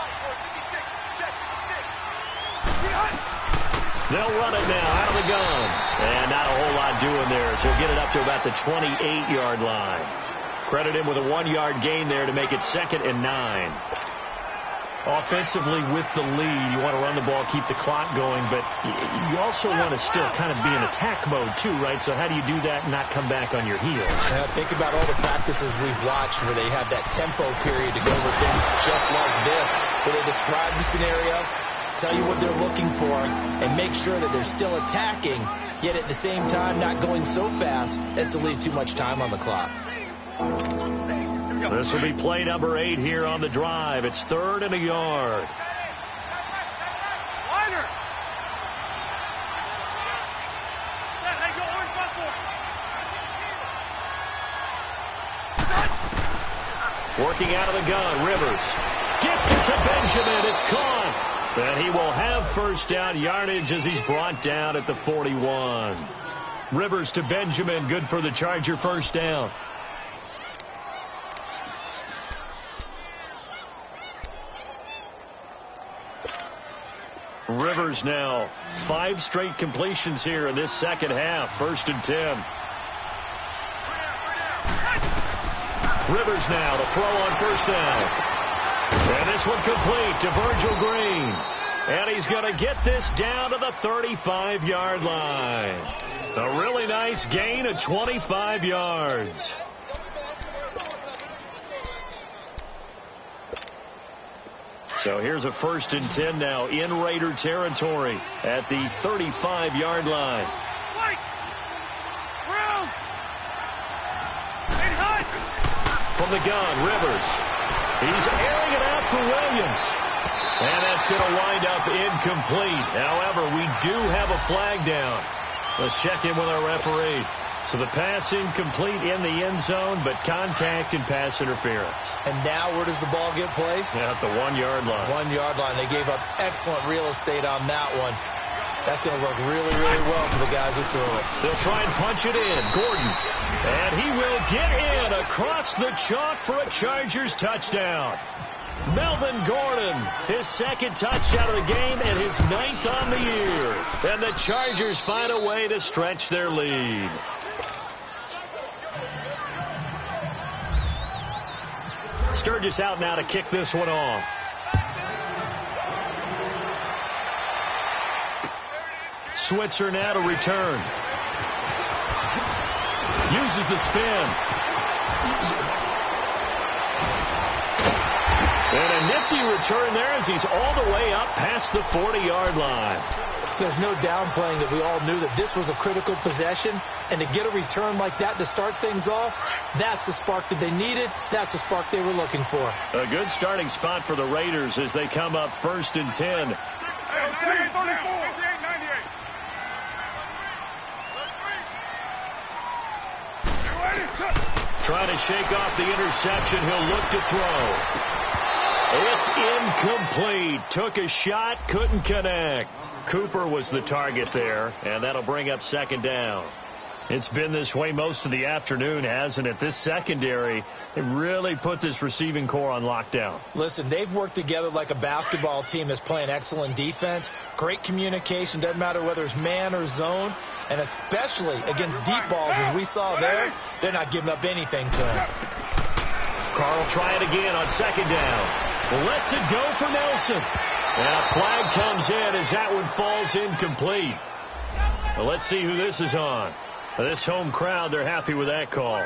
They'll run it now out of the gun. And not a whole lot doing there, so he'll get it up to about the 28-yard line. Credit him with a 1-yard gain there to make it 2nd and 9. Offensively with the lead, you want to run the ball, keep the clock going, but you also want to still kind of be in attack mode too, right? So how do you do that and not come back on your heels? Think about all the practices we've watched where they have that tempo period to go over things just like this, where they describe the scenario, tell you what they're looking for, and make sure that they're still attacking, yet at the same time not going so fast as to leave too much time on the clock. This will be play number 8 here on the drive. It's 3rd and a yard. Working out of the gun, Rivers gets it to Benjamin. It's caught. And he will have first down yardage as he's brought down at the 41. Rivers to Benjamin, good for the Charger first down. Rivers now 5 straight completions here in this second half. 1st and 10. Rivers now to throw on first down. And this one complete to Virgil Green. And he's going to get this down to the 35-yard line. A really nice gain of 25 yards. So here's a 1st and 10 now in Raider territory at the 35-yard line. From the gun, Rivers. He's airing it out for Williams. And that's going to wind up incomplete. However, we do have a flag down. Let's check in with our referee. So the pass incomplete in the end zone, but contact and pass interference. And now where does the ball get placed? Yeah, at the 1-yard line. 1-yard line. They gave up excellent real estate on that one. That's going to work really, really well for the guys who threw it. They'll try and punch it in. Gordon. And he will get in across the chalk for a Chargers touchdown. Melvin Gordon, his 2nd touchdown of the game and his 9th on the year. And the Chargers find a way to stretch their lead. Sturgis out now to kick this one off. Switzer now to return. Uses the spin. And a nifty return there as he's all the way up past the 40-yard line. There's no downplaying that we all knew that this was a critical possession, and to get a return like that to start things off, that's the spark that they needed. That's the spark they were looking for. A good starting spot for the Raiders as they come up 1st and 10. Trying to shake off the interception. He'll look to throw. It's incomplete. Took a shot, couldn't connect. Cooper was the target there, and that'll bring up 2nd down. It's been this way most of the afternoon, hasn't it? This secondary, they really put this receiving core on lockdown. Listen, they've worked together like a basketball team that's playing excellent defense. Great communication, doesn't matter whether it's man or zone. And especially against deep balls, as we saw there, they're not giving up anything to him. Carl try it again on 2nd down. Lets it go for Nelson. And a flag comes in as that one falls incomplete. Well, let's see who this is on. This home crowd, they're happy with that call.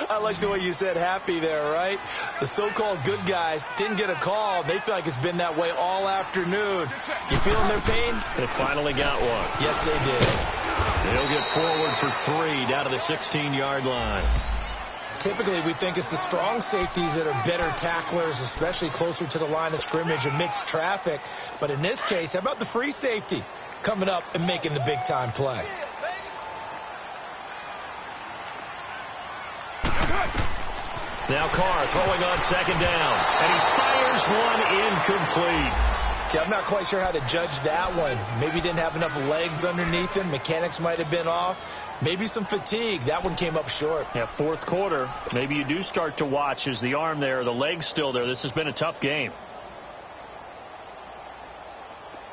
I like the way you said happy there, right? The so-called good guys didn't get a call. They feel like it's been that way all afternoon. You feeling their pain? They finally got one. Yes, they did. They'll get forward for 3 down to the 16-yard line. Typically, we think it's the strong safeties that are better tacklers, especially closer to the line of scrimmage amidst traffic. But in this case, how about the free safety coming up and making the big-time play? Now Carr throwing on 2nd down, and he fires one incomplete. Okay, I'm not quite sure how to judge that one. Maybe he didn't have enough legs underneath him. Mechanics might have been off. Maybe some fatigue. That one came up short. Yeah, 4th quarter. Maybe you do start to watch. Is the arm there, the leg's still there? This has been a tough game.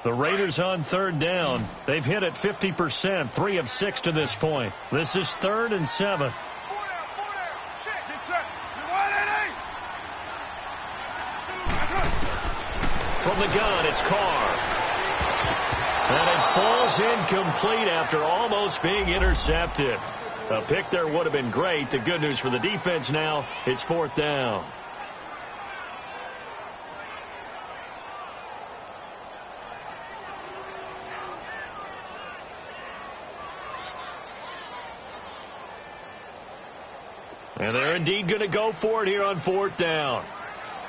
The Raiders on third down. They've hit it 50%, 3 of 6 to this point. This is 3rd and 7. From the gun, it's Carr. And it falls incomplete after almost being intercepted. A pick there would have been great. The good news for the defense now, it's 4th down. And they're indeed going to go for it here on 4th down.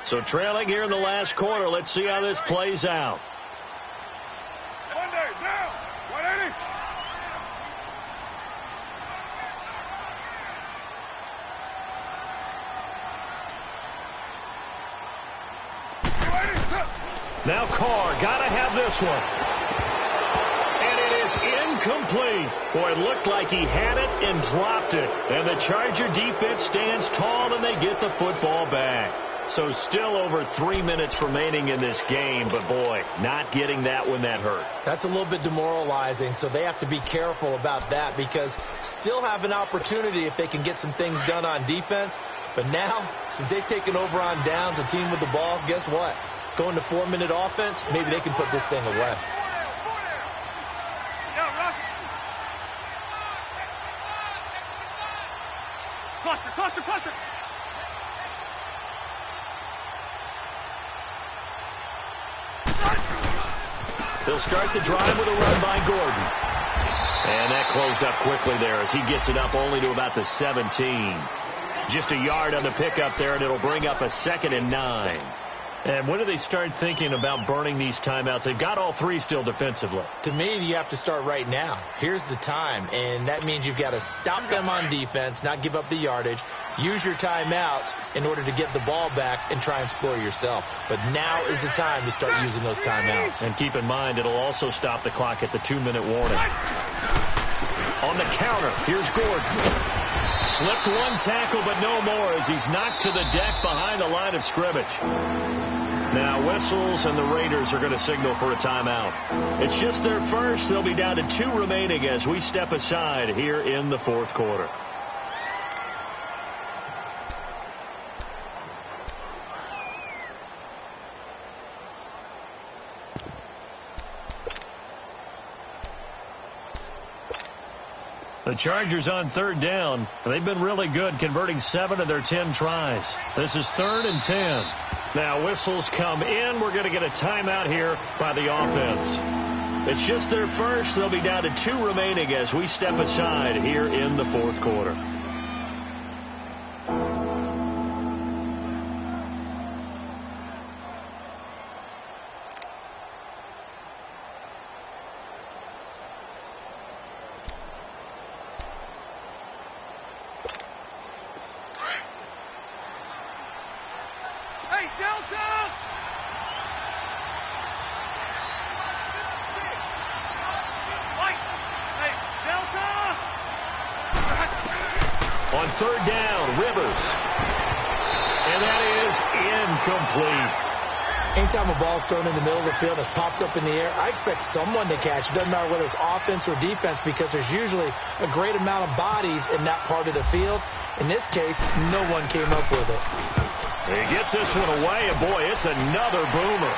So trailing here in the last quarter. Let's see how this plays out. Monday, down. 180. Now Carr, got to have this one. And it is incomplete. Boy, it looked like he had it and dropped it. And the Charger defense stands tall and they get the football back. So still over 3 minutes remaining in this game, but boy, not getting that when that hurt. That's a little bit demoralizing, so they have to be careful about that because still have an opportunity if they can get some things done on defense. But now, since they've taken over on downs, a team with the ball, guess what? Going to 4-minute offense, maybe they can put this thing away. Cluster. They'll start the drive with a run by Gordon. And that closed up quickly there as he gets it up only to about the 17. Just a yard on the pickup there, and it'll bring up a 2nd and 9. And when do they start thinking about burning these timeouts? They've got all 3 still defensively. To me, you have to start right now. Here's the time, and that means you've got to stop them on defense, not give up the yardage, use your timeouts in order to get the ball back and try and score yourself. But now is the time to start using those timeouts. And keep in mind, it'll also stop the clock at the 2-minute warning. On the counter, here's Gordon. Slipped one tackle, but no more as he's knocked to the deck behind the line of scrimmage. Now whistles, and the Raiders are going to signal for a timeout. It's just their first. They'll be down to 2 remaining as we step aside here in the 4th quarter. The Chargers on 3rd down. They've been really good, converting 7 of their 10 tries. This is 3rd and 10. Now whistles come in. We're going to get a timeout here by the offense. It's just their first. They'll be down to 2 remaining as we step aside here in the 4th quarter. On 3rd down, Rivers. And that is incomplete. Anytime a ball's thrown in the middle of the field that's popped up in the air, I expect someone to catch. It doesn't matter whether it's offense or defense because there's usually a great amount of bodies in that part of the field. In this case, no one came up with it. He gets this one away, and boy, it's another boomer.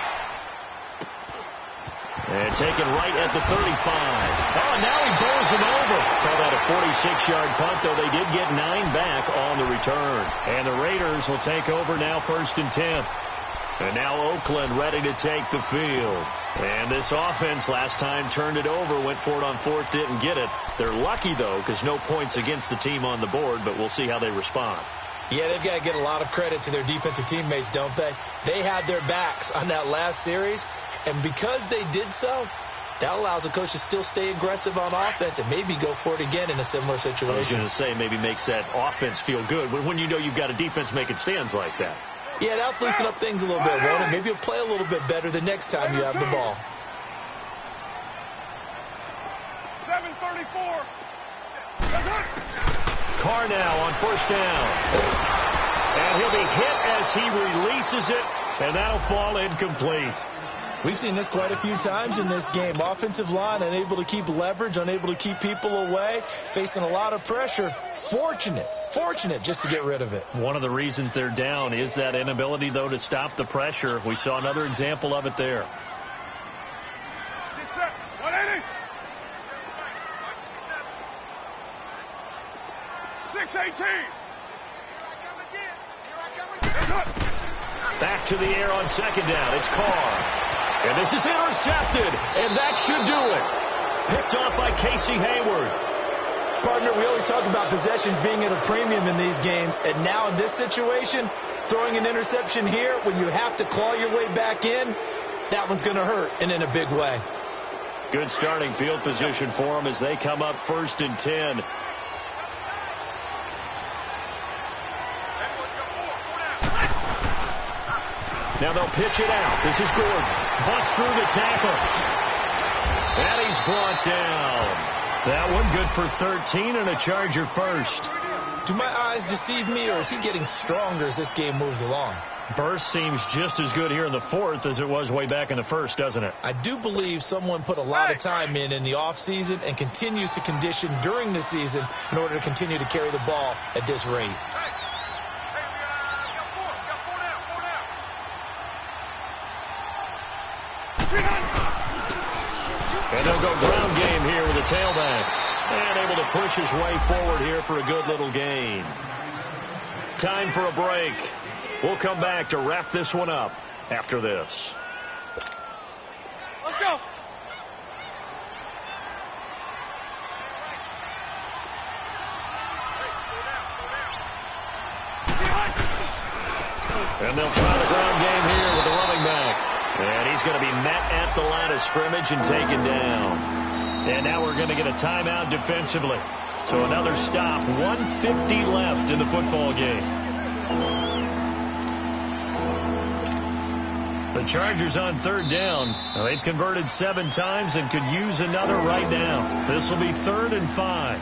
And taken right at the 35. Oh, and now he bowls him over. Call that a 46-yard punt, though they did get 9 back on the return. And the Raiders will take over now 1st and 10. And now Oakland ready to take the field. And this offense last time turned it over, went for it on 4th, didn't get it. They're lucky, though, because no points against the team on the board, but we'll see how they respond. Yeah, they've got to get a lot of credit to their defensive teammates, don't they? They had their backs on that last series. And because they did so, that allows the coach to still stay aggressive on offense and maybe go for it again in a similar situation. I was going to say maybe makes that offense feel good when you know you've got a defense making stands like that. Yeah, that'll loosen up things a little bit, won't it? Maybe you'll play a little bit better the next time you have the ball. 7:34. Carr now on 1st down. And he'll be hit as he releases it, and that'll fall incomplete. We've seen this quite a few times in this game. Offensive line unable to keep leverage, unable to keep people away, facing a lot of pressure. Fortunate just to get rid of it. One of the reasons they're down is that inability, though, to stop the pressure. We saw another example of it there. Get set. 180. 618. Back to the air on second down. It's Carr. And this is intercepted. And that should do it. Picked off by Casey Hayward. Partner, we always talk about possessions being at a premium in these games. And now in this situation, throwing an interception here when you have to claw your way back in, that one's going to hurt, and in a big way. Good starting field position for them as they come up 1st and 10. Now they'll pitch it out. This is Gordon. Busts through the tackle. And he's brought down. That one good for 13 and a Charger first. Do my eyes deceive me, or is he getting stronger as this game moves along? Burst seems just as good here in the 4th as it was way back in the 1st, doesn't it? I do believe someone put a lot of time in the offseason and continues to condition during the season in order to continue to carry the ball at this rate. And they'll go ground game here with a tailback. And able to push his way forward here for a good little gain. Time for a break. We'll come back to wrap this one up after this. Let's go. And they'll try the ground game here with the running back. And he's going to be met at the line of scrimmage and taken down. And now we're going to get a timeout defensively. So another stop. 1:50 left in the football game. The Chargers on 3rd down. Now, they've converted 7 times and could use another right now. This will be 3rd and 5.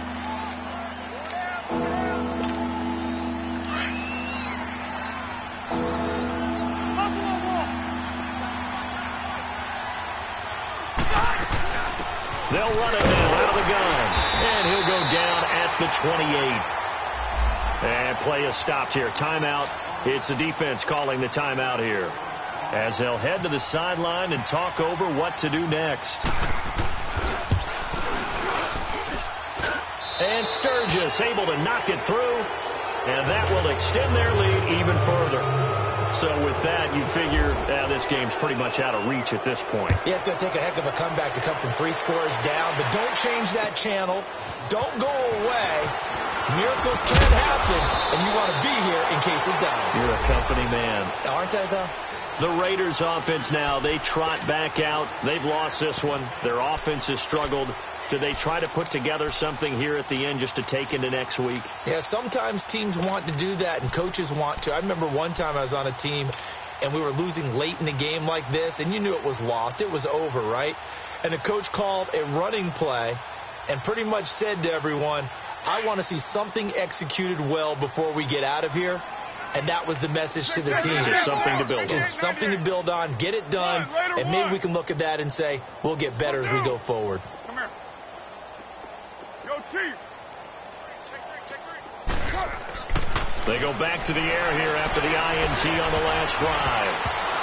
They'll run it now out of the gun. And he'll go down at the 28. And play is stopped here. Timeout. It's the defense calling the timeout here, as they'll head to the sideline and talk over what to do next. And Sturgis able to knock it through. And that will extend their lead even further. So with that, you figure this game's pretty much out of reach at this point. Yeah, it's going to take a heck of a comeback to come from 3 scores down. But don't change that channel. Don't go away. Miracles can happen, and you want to be here in case it does. You're a company man. Aren't I, though? The Raiders offense now, they trot back out. They've lost this one. Their offense has struggled. Do they try to put together something here at the end just to take into next week? Yeah, sometimes teams want to do that and coaches want to. I remember one time I was on a team and we were losing late in the game like this, and you knew it was lost. It was over, right? And the coach called a running play and pretty much said to everyone, I want to see something executed well before we get out of here. And that was the message to the team. Just something to build on. Just something to build on. Get it done. And maybe we can look at that and say, we'll get better as we go forward. Come here. Yo, Chief. They go back to the air here after the INT on the last drive.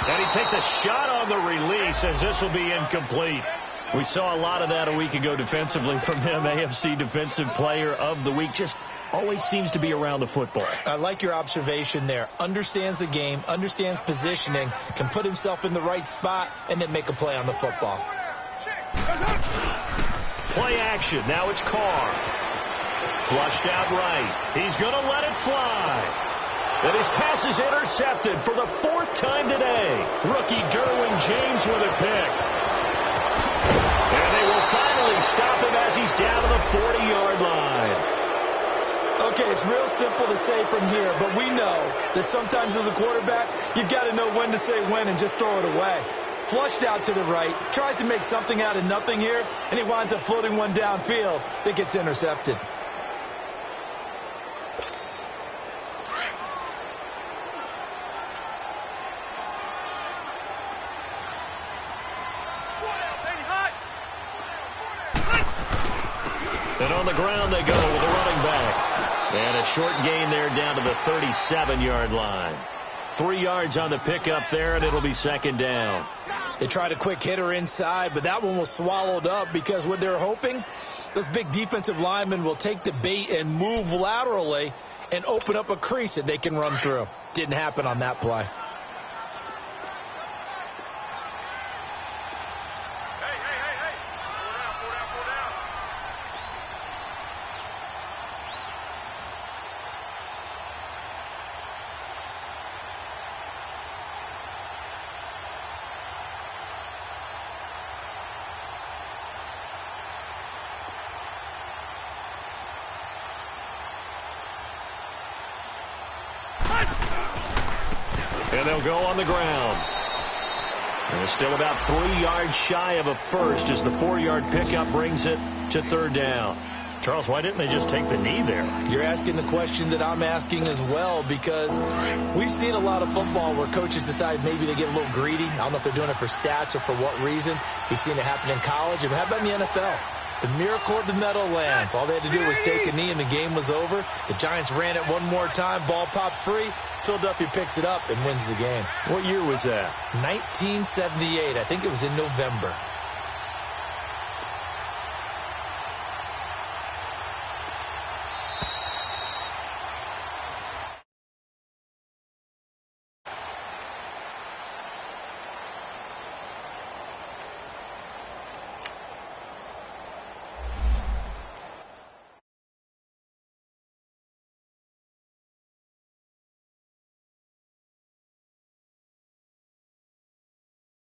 And he takes a shot on the release as this will be incomplete. We saw a lot of that a week ago defensively from him. AFC Defensive Player of the Week. Just always seems to be around the football. I like your observation there. Understands the game, understands positioning, can put himself in the right spot, and then make a play on the football. Play action. Now it's Carr. Flushed out right. He's going to let it fly. And his pass is intercepted for the 4th time today. Rookie Derwin James with a pick. And they will finally stop him as he's down to the 40-yard line. Okay, it's real simple to say from here, but we know that sometimes as a quarterback, you've got to know when to say when and just throw it away. Flushed out to the right, tries to make something out of nothing here, and he winds up floating one downfield that gets intercepted. the ground they go with the running back. And a short gain there down to the 37-yard line. 3 yards on the pickup there, and it'll be second down. They tried a quick hitter inside, but that one was swallowed up because what they're hoping, those big defensive linemen will take the bait and move laterally and open up a crease that they can run through. Didn't happen on that play. And they'll go on the ground. And it's still about 3 yards shy of a first as the 4-yard pickup brings it to third down. Charles, why didn't they just take the knee there? You're asking the question that I'm asking as well, because we've seen a lot of football where coaches decide maybe they get a little greedy. I don't know if they're doing it for stats or for what reason. We've seen it happen in college. And how about in the NFL? The miracle of the Meadowlands. All they had to do was take a knee and the game was over. The Giants ran it one more time. Ball popped free. Philadelphia picks it up and wins the game. What year was that? 1978. I think it was in November.